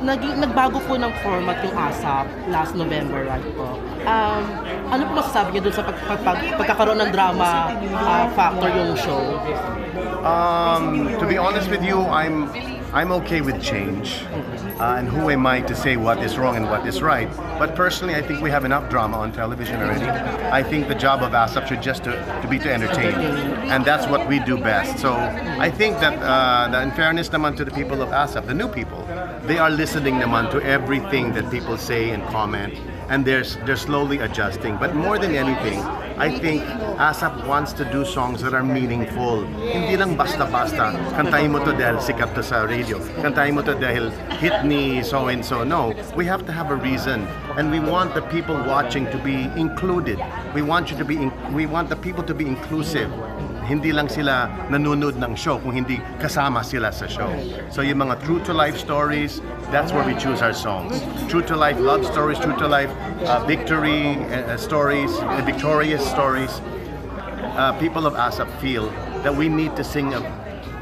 nagbago po ng format yung ASAP last November, right po? Ano po masasabi niyo dun sa pagkakaroon ng drama factor yung show? To be honest with you, I'm okay with change, and who am I to say what is wrong and what is right? But personally, I think we have enough drama on television already. I think the job of ASAP should just to be to entertain, and that's what we do best. So I think that in fairness naman to the people of ASAP, the new people, they are listening naman to everything that people say and comment, and they're slowly adjusting. But more than anything, I think ASAP wants to do songs that are meaningful. Hindi lang basta-basta, kantahin mo to dahil sikat to sa radio, kantahin mo to dahil hit ni so-and-so. No, we have to have a reason. And we want the people watching to be included. We want the people to be inclusive. Hindi lang sila nanonood ng show kung hindi kasama sila sa show. So yung mga true to life stories, that's where we choose our songs. True to life love stories, true to life victory stories, victorious stories. People of ASAP feel that we need to sing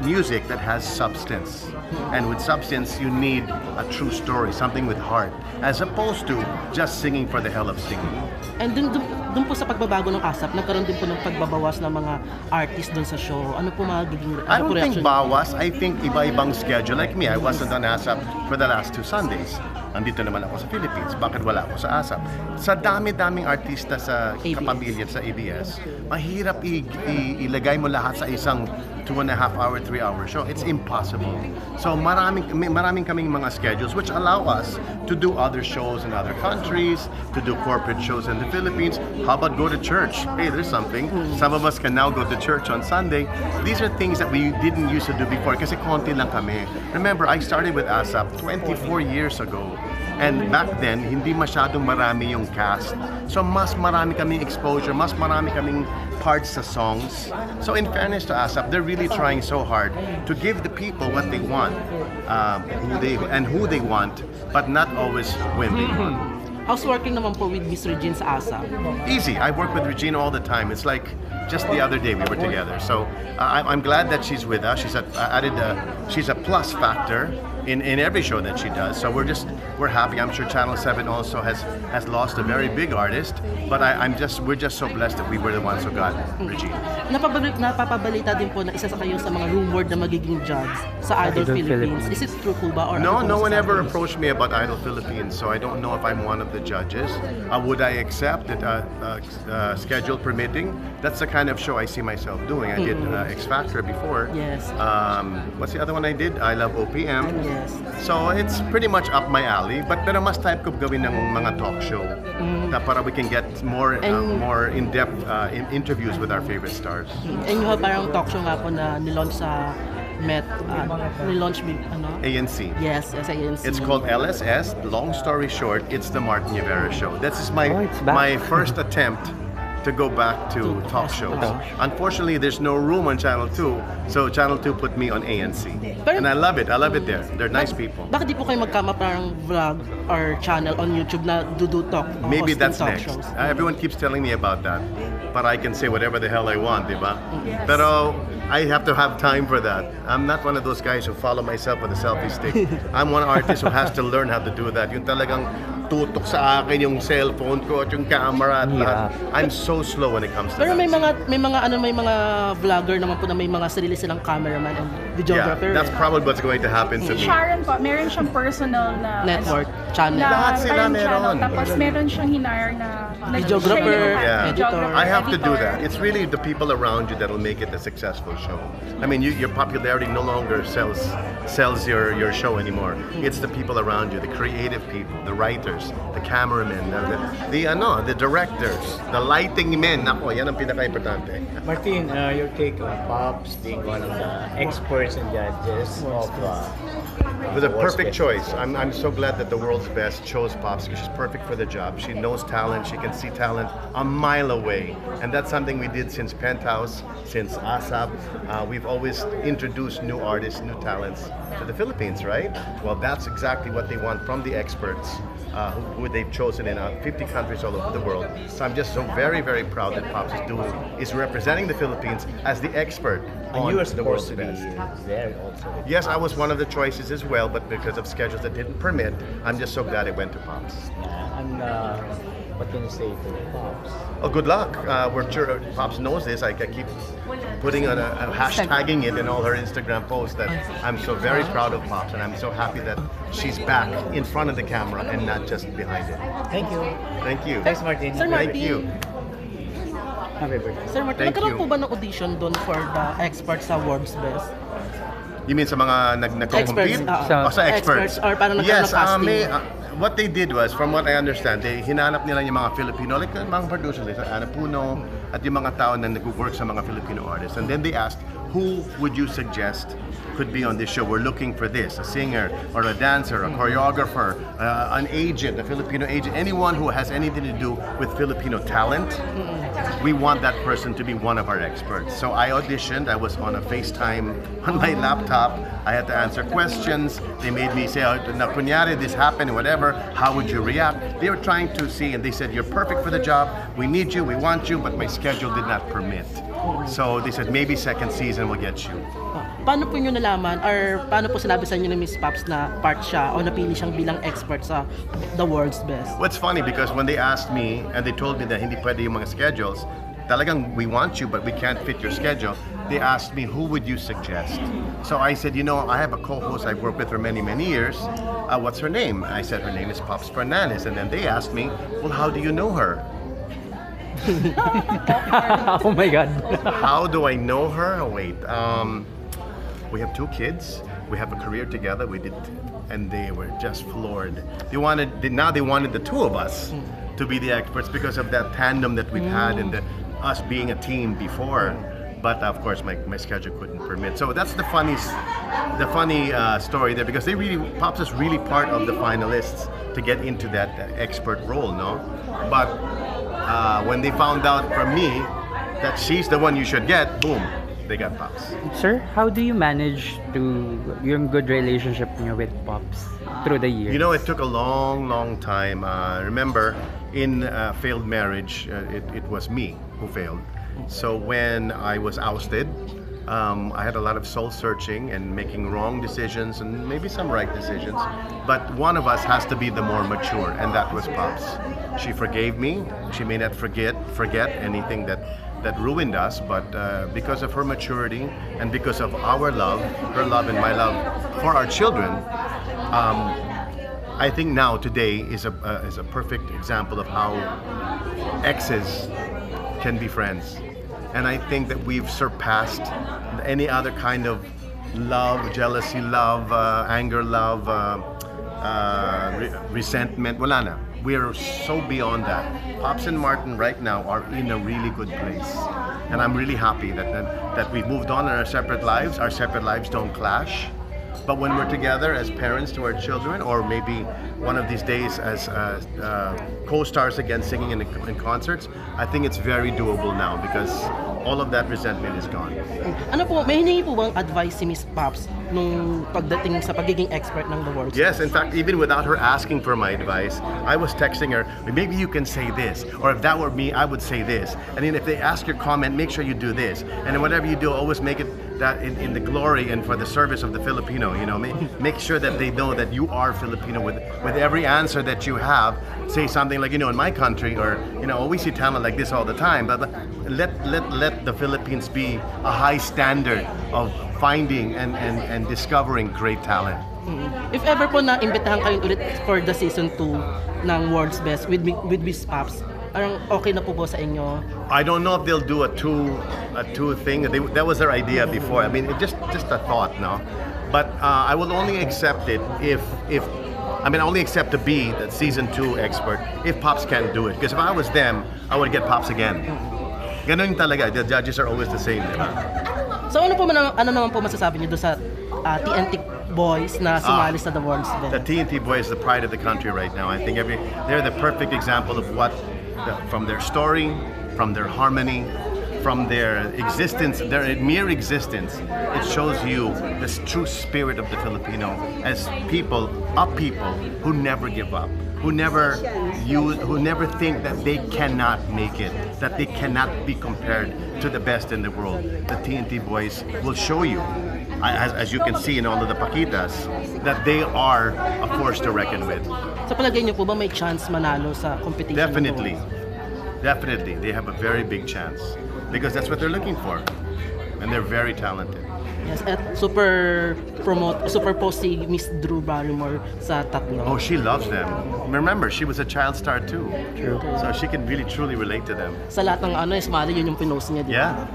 music that has substance. And with substance, you need a true story, something with heart, as opposed to just singing for the hell of singing. And dun po sa pagbabago ng ASAP, nagkaroon din po ng pagbabawas ng mga artists dun sa show. Ano po magiging I don't think bawas. I think iba-ibang schedule. Like me, I wasn't on ASAP for the last 2 Sundays. Nandito naman ako sa Philippines. Bakit wala ako sa ASAP? Sa dami-daming artista sa kapamilya sa ABS, mahirap ilagay mo lahat sa isang 2.5 hour, 3 hour show. It's impossible. So maraming kaming mga schedules which allow us to do other shows in other countries, to do corporate shows in the Philippines. How about go to church? Hey, there's something. Some of us can now go to church on Sunday. These are things that we didn't used to do before kasi konti lang kami. Remember, I started with ASAP 24 years ago. And back then, hindi masyadong marami yung cast. So mas marami kaming exposure, mas marami kaming parts sa songs. So in fairness to ASAP, they're really trying so hard to give the people what they want, who they want, but not always when they want. How's working naman po with Miss Regine sa ASAP? Easy. I work with Regina all the time. It's like just the other day we were together. So I'm glad that she's with us. She's a plus factor in every show that she does. So we're happy. I'm sure Channel 7 also has lost a very big artist, but we're just so blessed that we were the ones who got Regina. Napapabalita din po na isa sa kayo sa mga rumored na magiging judge sa Idol Philippines. Is it true po ba? Or no one ever approached me about Idol Philippines, so I don't know if I'm one of the judges. Would I accept it, schedule permitting? That's the kind of show I see myself doing. I did X Factor before. Yes. What's the other one I did? I Love OPM. Yes. So it's pretty much up my alley, but pero mas type ko gawin ng mga talk show na para we can get more in-depth interviews with our favorite stars. And you have parang talk show nga po na nilaunch sa nilaunch ANC. Yes, ANC. It's called LSS. Long story short, it's the Martin Nievera show. This is my first attempt to go back to talk shows. Unfortunately, there's no room on Channel 2, so Channel 2 put me on ANC. And I love it. I love it there. They're nice people. Bakit di po kayo magkama parang vlog or channel on YouTube na do talk? Maybe that's talk next. Shows? Everyone keeps telling me about that, but I can say whatever the hell I want, diba? Yes. Pero I have to have time for that. I'm not one of those guys who follow myself with a selfie stick. I'm one artist who has to learn how to do that. Yung talagang tutok sa akin yung cellphone ko at yung camera at lahat. I'm so slow when it comes to Pero that. may mga vlogger naman po na may mga sarili silang cameraman and videographer. Yeah, that's probably what's going to happen to me. Sharon po, meron siyang personal na network channel. Lahat sila meron. Channel, tapos meron siyang hinire na videographer, editor. I have to do that. It's really the people around you that'll make it a successful show. I mean, your popularity no longer sells your show anymore. It's the people around you, the creative people, the writers, the cameramen, the directors, the lighting men. Nako, yan ang pinaka-importante. Martin, your take on Pops being one of the experts and judges of It was a perfect choice. I'm so glad that the world's best chose Pops because she's perfect for the job. She knows talent. She can see talent a mile away. And that's something we did since Penthouse, since ASAP. We've always introduced new artists, new talents to the Philippines, right? Well, that's exactly what they want from the experts. who they've chosen in 50 countries all over the world. So I'm just so very, very proud that Pops is representing the Philippines as the expert And on you were the world's supposed to be best. there also. Yes, I was one of the choices as well, but because of schedules that didn't permit, I'm just so glad it went to Pops. Yeah. And what can you say to the Pops? Oh, good luck. We're sure Pops knows this. I keep putting on a hashtagging it in all her Instagram posts that I'm so very proud of Pops, and I'm so happy that she's back in front of the camera and not just behind it. Thank you. Thank you. Thanks, Martin. Sir Thank Martin. you. Happy birthday. Sir Martin, Thank nagkaroon you. po ba ng audition doon for the experts sa World's Best? You mean sa mga nag-compete? Experts, Sa experts. or parang nagkaroon Yes, ng casting. what they did was, from what I understand, they hinanap nila yung mga Filipino, like mga producers, like Ana Puno, at yung mga tao na nag-work sa mga Filipino artists. And then they asked, who would you suggest could be on this show? We're looking for this, a singer, or a dancer, a choreographer, an agent, a Filipino agent, anyone who has anything to do with Filipino talent. We want that person to be one of our experts. So I auditioned. I was on a FaceTime on my laptop. I had to answer questions. They made me say, na kunyari, this happened, whatever. How would you react? They were trying to see, and they said, you're perfect for the job. We need you, we want you, but my schedule did not permit. So they said, maybe second season we'll get you. Paano po nyo nalaman or paano po sinabi sa inyo ni Miss Pops na part siya o napili siyang bilang expert sa The World's Best? Well, it's funny because when they asked me and they told me that hindi pwede yung mga schedules, talagang we want you but we can't fit your schedule, they asked me, who would you suggest? So I said, I have a co-host I've worked with for many, many years. What's her name? I said, her name is Pops Fernandez. And then they asked me, well, how do you know her? Oh my God. How do I know her? Oh, wait. We have 2 kids. We have a career together. We did, and they were just floored. They wanted the 2 of us to be the experts because of that tandem that we've had and us being a team before. But of course, my schedule couldn't permit. So that's the funny story there because Pops is really part of the finalists to get into that expert role, no? But when they found out from me that she's the one you should get, boom, they got Pops. Sir, how do you manage yung good relationship niyo with Pops through the years? It took a long, long time. Remember, in a failed marriage, it was me who failed. So when I was ousted, I had a lot of soul searching and making wrong decisions and maybe some right decisions. But one of us has to be the more mature, and that was Pops. She forgave me. She may not forget anything that ruined us, but because of her maturity and because of our love, her love and my love for our children, I think now today is a perfect example of how exes can be friends. And I think that we've surpassed any other kind of love, jealousy love, anger love, resentment. Wala na. We are so beyond that. Pops and Martin right now are in a really good place. And I'm really happy that we've moved on in our separate lives. Our separate lives don't clash. But when we're together as parents to our children, or maybe one of these days as co-stars again singing in concerts, I think it's very doable now because all of that resentment is gone. Ano po, may hiningi po bang advice si Miss Pops nung pagdating sa pagiging expert ng The World's Yes, in fact, even without her asking for my advice, I was texting her, maybe you can say this, or if that were me, I would say this. And then if they ask your comment, make sure you do this. And then whatever you do, always make it that in the glory and for the service of the Filipino, make sure that they know that you are Filipino with every answer that you have. Say something like, in my country, or, we see talent like this all the time, but let the Philippines be a high standard of finding and discovering great talent. If ever po na imbitahan kayo ulit for the season 2 ng World's Best with Miss Pops, parang okay na po ba sa inyo? I don't know if they'll do a two thing. That was their idea before. I mean, just a thought, no. But I will only accept it if I only accept to be the season 2 expert if Pops can't do it. Because if I was them, I would get Pops again. Ganun talaga. The judges are always the same, di ba? So ano naman po masasabi niyo doon sa TNT boys na sumali sa The World's Best? The TNT boys is the pride of the country right now. I think they're the perfect example of from their story, from their harmony, from their existence, their mere existence. It shows you the true spirit of the Filipino as people who never give up. who never think that they cannot make it, that they cannot be compared to the best in the world. The TNT boys will show you, as you can see in all of the pakitas, that they are a force to reckon with. Sa palagay niyo po ba may chance manalo sa competition? Definitely. Definitely. They have a very big chance because that's what they're looking for. And they're very talented. Yes, at super post si Miss Drew Barrymore sa tatlo. Oh, she loves them. Remember, she was a child star too. True. So she can really truly relate to them. Sa lahat ng Smiley, yun yung pinost niya, di ba? Yeah.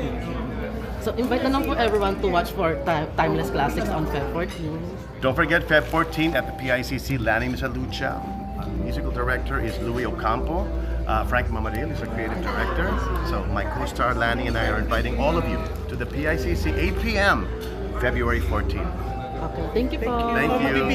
So invite na lang po everyone to watch for Timeless Classics on Feb 14. Don't forget Feb 14 at the PICC Landing sa Lucha. Musical director is Louis Ocampo. Frank Mamaril is a creative director. So my co-star Lanny and I are inviting all of you to the PICC 8 p.m. February 14. Okay, thank you po. Thank you.